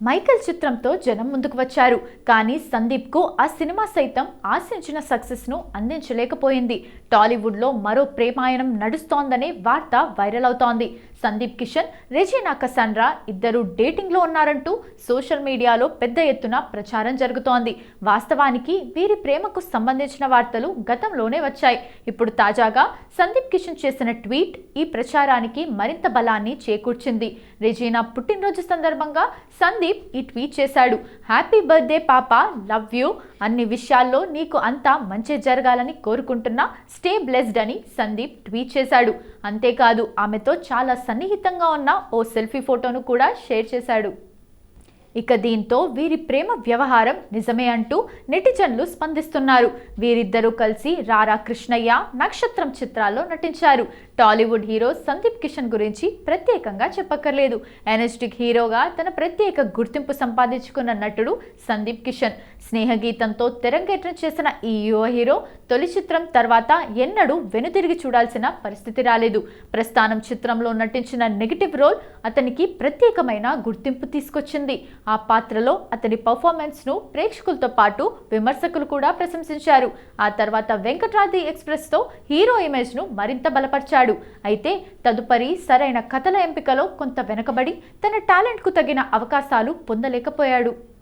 Michael చిత్రంతో జనం ముందుకు వచ్చారు. కానీ సందీప్కు ఆ సినిమా సైతం ఆశించిన సక్సెస్ను అందించలేకపోయింది. టాలీవుడ్లో మరో ప్రేమాయణం నడుస్తోందనే వార్త వైరల్ అవుతోంది. సందీప్ కిషన్, రెజీనా కసాండ్రా ఇద్దరు డేటింగ్లో ఉన్నారంటూ సోషల్ మీడియాలో పెద్ద ఎత్తున ప్రచారం జరుగుతోంది. వాస్తవానికి వీరి ప్రేమకు సంబంధించిన వార్తలు గతంలోనే వచ్చాయి. ఇప్పుడు తాజాగా సందీప్ కిషన్ చేసిన ట్వీట్ ఈ ప్రచారానికి మరింత బలాన్ని చేకూర్చింది. రెజీనా పుట్టినరోజు సందర్భంగా సందీప్ ఈ ట్వీట్ చేశాడు. హ్యాపీ బర్త్డే పాప, లవ్ యూ, అన్ని విషయాల్లో నీకు అంతా మంచి జరగాలని కోరుకుంటున్నా, స్టే బ్లెస్డ్ అని సందీప్ ట్వీట్ చేశాడు. అంతేకాదు ఆమెతో చాలా సన్నిహితంగా ఉన్న ఓ సెల్ఫీ ఫోటోను కూడా షేర్ చేశాడు. ఇక దీంతో వీరి ప్రేమ వ్యవహారం నిజమే అంటూ నెటిజన్లు స్పందిస్తున్నారు. వీరిద్దరూ కలిసి రారా కృష్ణయ్య, నక్షత్రం చిత్రాల్లో నటించారు. టాలీవుడ్ హీరో సందీప్ కిషన్ గురించి ప్రత్యేకంగా చెప్పక్కర్లేదు. ఎనర్జెటిక్ హీరోగా తన ప్రత్యేక గుర్తింపు సంపాదించుకున్న నటుడు సందీప్ కిషన్. స్నేహగీతంతో తెరంగేట్రం చేసిన ఈ యువ హీరో తొలి చిత్రం తర్వాత ఎన్నడూ వెనుతిరిగి చూడాల్సిన పరిస్థితి రాలేదు. ప్రస్థానం చిత్రంలో నటించిన నెగటివ్ రోల్ అతనికి ప్రత్యేకమైన గుర్తింపు తీసుకొచ్చింది. ఆ పాత్రలో అతని పర్ఫార్మెన్స్ను ప్రేక్షకులతో పాటు విమర్శకులు కూడా ప్రశంసించారు. ఆ తర్వాత వెంకటాద్రి ఎక్స్ప్రెస్తో హీరో ఇమేజ్ను మరింత బలపరిచాడు. అయితే తదుపరి సరైన కథల ఎంపికలో కొంత వెనకబడి తన టాలెంట్కు తగిన అవకాశాలు పొందలేకపోయాడు.